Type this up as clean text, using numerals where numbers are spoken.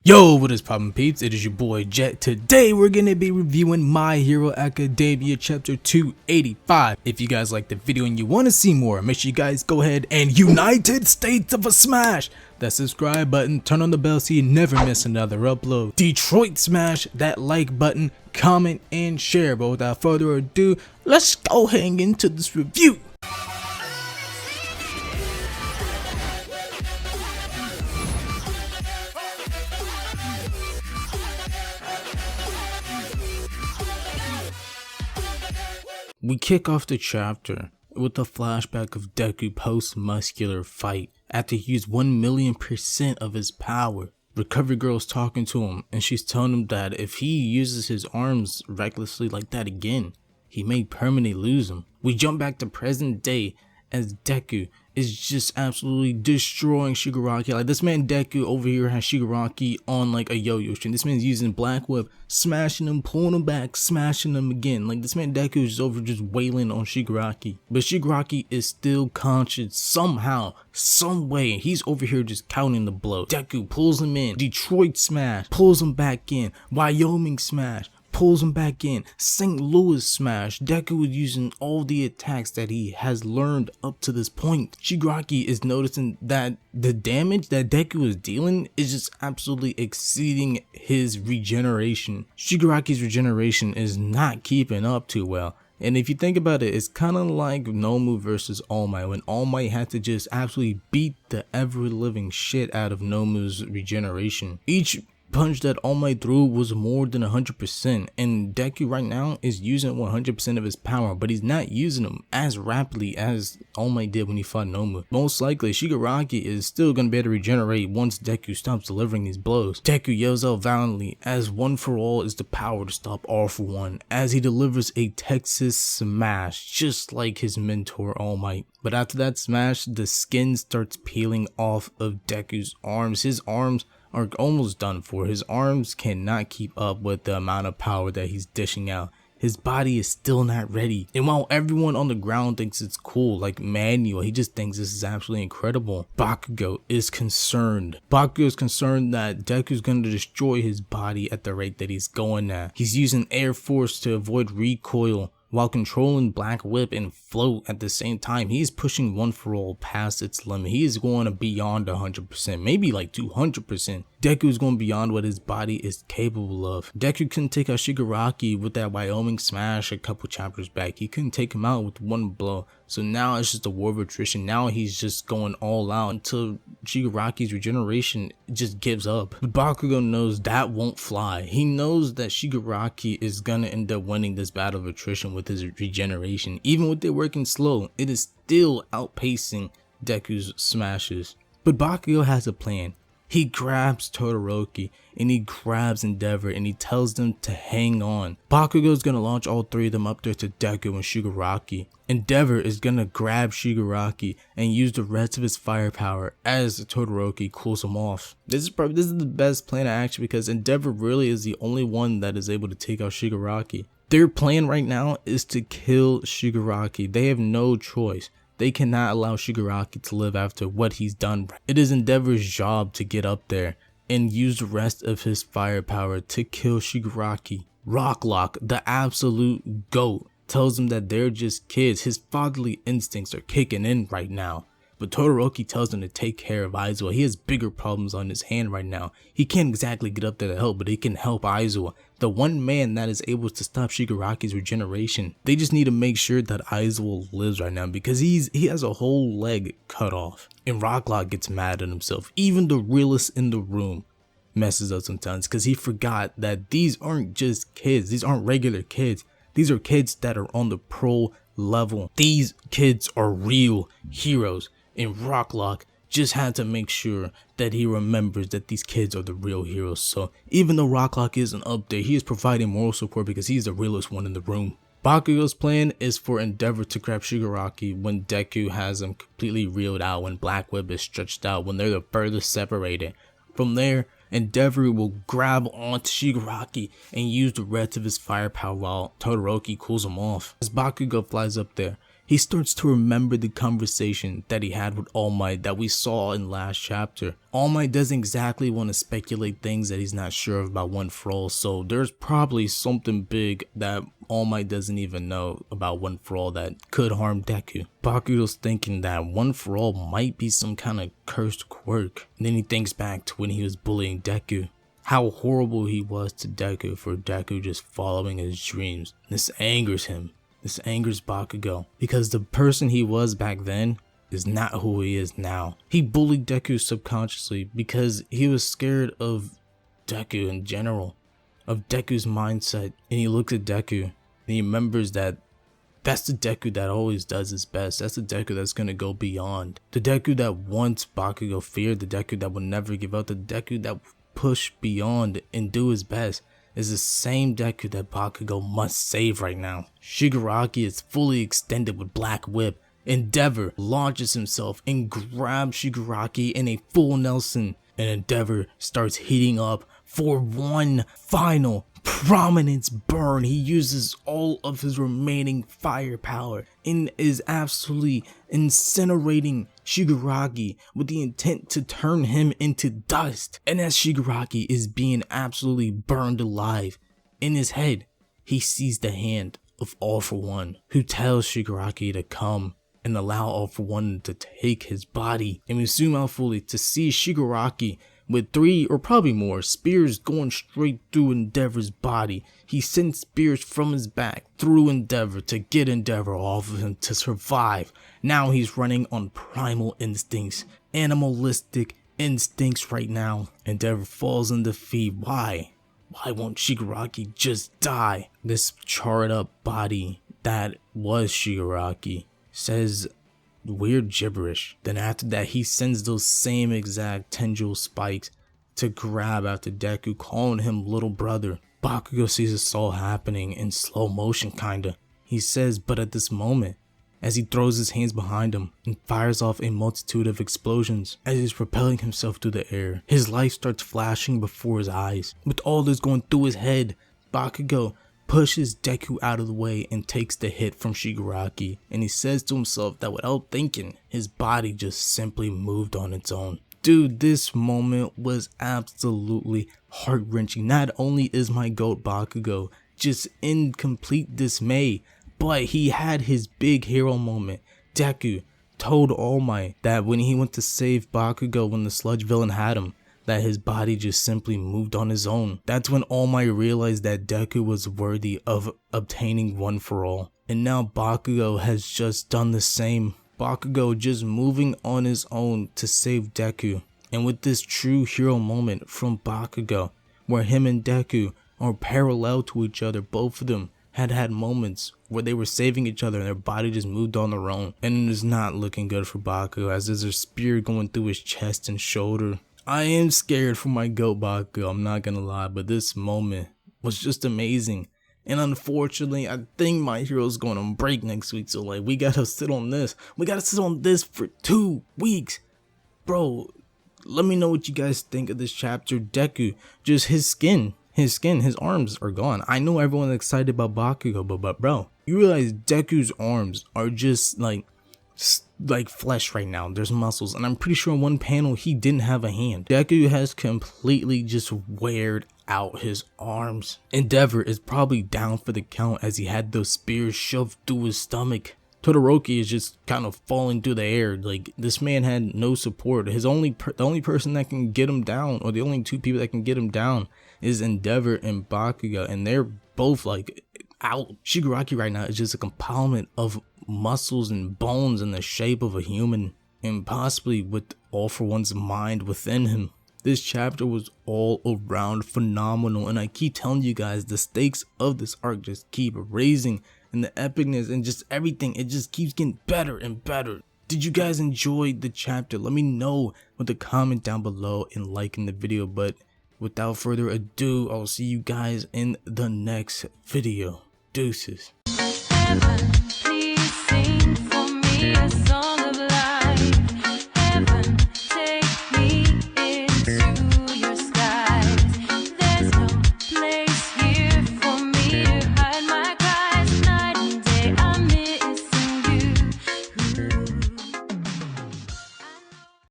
Yo, what is poppin' peeps? It is your boy Jet. Today we're gonna be reviewing My Hero Academia chapter 285. If you guys like the video and you wanna see more, make sure you guys go ahead and United States of a smash that subscribe button, turn on the bell so you never miss another upload. Detroit smash that like button, comment and share. But without further ado, let's go hang into this review. We kick off the chapter with a flashback of Deku post-muscular fight after he used 1,000,000% of his power. Recovery Girl's talking to him and she's telling him that if he uses his arms recklessly like that again, he may permanently lose them. We jump back to present day as Deku is just absolutely destroying Shigaraki. Like, this man Deku over here has Shigaraki on like a yo-yo string. This man's using Black Whip, smashing him, pulling him back, smashing him again. Like, this man Deku is over just wailing on Shigaraki. But Shigaraki is still conscious somehow, some way. He's over here just counting the blow. Deku pulls him in. Detroit smash, pulls him back in. Wyoming smash, pulls him back in. St. Louis smash. Deku is using all the attacks that he has learned up to this point. Shigaraki is noticing that the damage that Deku is dealing is just absolutely exceeding his regeneration. Shigaraki's regeneration is not keeping up too well. And if you think about it, it's kind of like Nomu versus All Might, when All Might had to just absolutely beat the ever-living shit out of Nomu's regeneration. Each punch that All Might threw was more than 100%, and Deku right now is using 100% of his power, but he's not using them as rapidly as All Might did when he fought Nomu. Most likely, Shigaraki is still going to be able to regenerate once Deku stops delivering these blows. Deku yells out valiantly as One for All is the power to stop All for One, as he delivers a Texas smash just like his mentor All Might. But after that smash, the skin starts peeling off of Deku's arms. His arms are almost done for. His arms cannot keep up with the amount of power that he's dishing out. His body is still not ready. And while everyone on the ground thinks it's cool, like Manuel, he just thinks this is absolutely incredible. Bakugo is concerned. Bakugo is concerned that Deku's going to destroy his body at the rate that he's going at. He's using Air Force to avoid recoil while controlling Black Whip and Float at the same time. He is pushing One for All past its limit. He is going beyond 100%, maybe like 200%. Deku is going beyond what his body is capable of. Deku couldn't take out Shigaraki with that Wyoming smash a couple chapters back. He couldn't take him out with one blow. So now it's just a war of attrition. Now he's just going all out until Shigaraki's regeneration just gives up. But Bakugo knows that won't fly. He knows that Shigaraki is gonna end up winning this battle of attrition with his regeneration. Even with it working slow, it is still outpacing Deku's smashes. But Bakugo has a plan. He grabs Todoroki and he grabs Endeavor and he tells them to hang on. Bakugo is going to launch all three of them up there to Deku and Shigaraki. Endeavor is going to grab Shigaraki and use the rest of his firepower as Todoroki cools him off. This is the best plan actually, because Endeavor really is the only one that is able to take out Shigaraki. Their plan right now is to kill Shigaraki. They have no choice. They cannot allow Shigaraki to live after what he's done. It is Endeavor's job to get up there and use the rest of his firepower to kill Shigaraki. Rocklock, the absolute GOAT, tells him that they're just kids. His fatherly instincts are kicking in right now. But Todoroki tells him to take care of Aizawa. He has bigger problems on his hand right now. He can't exactly get up there to help, but he can help Aizawa, the one man that is able to stop Shigaraki's regeneration. They just need to make sure that Aizawa lives right now, because he has a whole leg cut off. And Rocklock gets mad at himself. Even the realest in the room messes up sometimes, because he forgot that these aren't just kids. These aren't regular kids. These are kids that are on the pro level. These kids are real heroes. And Rocklock just had to make sure that he remembers that these kids are the real heroes. So even though Rocklock isn't up there, he is providing moral support because he's the realest one in the room. Bakugo's plan is for Endeavor to grab Shigaraki when Deku has him completely reeled out, when Black Whip is stretched out, when they're the furthest separated. From there, Endeavor will grab onto Shigaraki and use the rest of his firepower while Todoroki cools him off. As Bakugo flies up there, He starts to remember the conversation that he had with All Might that we saw in last chapter. All Might doesn't exactly want to speculate things that he's not sure of about One For All, so there's probably something big that All Might doesn't even know about One For All that could harm Deku. Bakugo's thinking that One For All might be some kind of cursed quirk, and then he thinks back to when he was bullying Deku. How horrible he was to Deku for Deku just following his dreams. This angers him. This angers Bakugo because the person he was back then is not who he is now. He bullied Deku subconsciously because he was scared of Deku in general, of Deku's mindset. And he looks at Deku and he remembers that that's the Deku that always does his best. That's the Deku that's going to go beyond. The Deku that once Bakugo feared, the Deku that would never give up, the Deku that would push beyond and do his best is the same Deku that Bakugo must save right now. Shigaraki is fully extended with Black Whip. Endeavor launches himself and grabs Shigaraki in a full Nelson, and Endeavor starts heating up for one final prominence burn. He uses all of his remaining firepower and is absolutely incinerating Shigaraki with the intent to turn him into dust. And as Shigaraki is being absolutely burned alive, in his head he sees the hand of All For One, who tells Shigaraki to come and allow All For One to take his body. And we zoom out fully to see Shigaraki with 3 or probably more spears going straight through Endeavor's body. He sends spears from his back through Endeavor to get Endeavor off of him to survive. Now he's running on primal instincts, animalistic instincts right now. Endeavor falls in defeat. Why? Why won't Shigaraki just die? This charred up body that was Shigaraki says weird gibberish. Then after that, he sends those same exact tendril spikes to grab after Deku, calling him little brother. Bakugo sees this all happening in slow motion kinda. He says, but at this moment, as he throws his hands behind him and fires off a multitude of explosions as he's propelling himself through the air, his life starts flashing before his eyes. With all this going through his head, Bakugo pushes Deku out of the way and takes the hit from Shigaraki, and he says to himself that without thinking, his body just simply moved on its own. Dude, this moment was absolutely heart-wrenching. Not only is my GOAT Bakugo just in complete dismay, but he had his big hero moment. Deku told All Might that when he went to save Bakugo when the sludge villain had him, that his body just simply moved on his own. That's when All Might realized that Deku was worthy of obtaining One For All. And now Bakugo has just done the same. Bakugo just moving on his own to save Deku. And with this true hero moment from Bakugo, where him and Deku are parallel to each other, both of them had moments where they were saving each other and their body just moved on their own. And it is not looking good for Bakugo as there's a spear going through his chest and shoulder. I am scared for my GOAT Bakugo, I'm not gonna lie, but this moment was just amazing. And unfortunately, I think my hero's going on break next week, so like, we gotta sit on this. We gotta sit on this for 2 weeks. Bro, let me know what you guys think of this chapter. Deku, just his arms are gone. I know everyone's excited about Bakugo, but bro, you realize Deku's arms are just like flesh right now. There's muscles, and I'm pretty sure in one panel he didn't have a hand. Deku has completely just weared out his arms. Endeavor is probably down for the count as he had those spears shoved through his stomach. Todoroki is just kind of falling through the air. Like, this man had no support. The only person that can get him down, or the only 2 people that can get him down, is Endeavor and Bakugo, and they're both like out. Shigaraki right now is just a compound of muscles and bones in the shape of a human, and possibly with All For One's mind within him. This chapter was all around phenomenal, and I keep telling you guys, the stakes of this arc just keep raising, and the epicness and just everything, it just keeps getting better and better. Did you guys enjoy the chapter? Let me know with a comment down below and liking the video. But without further ado, I'll see you guys in the next video. Deuces. Heaven, please sing for me a song.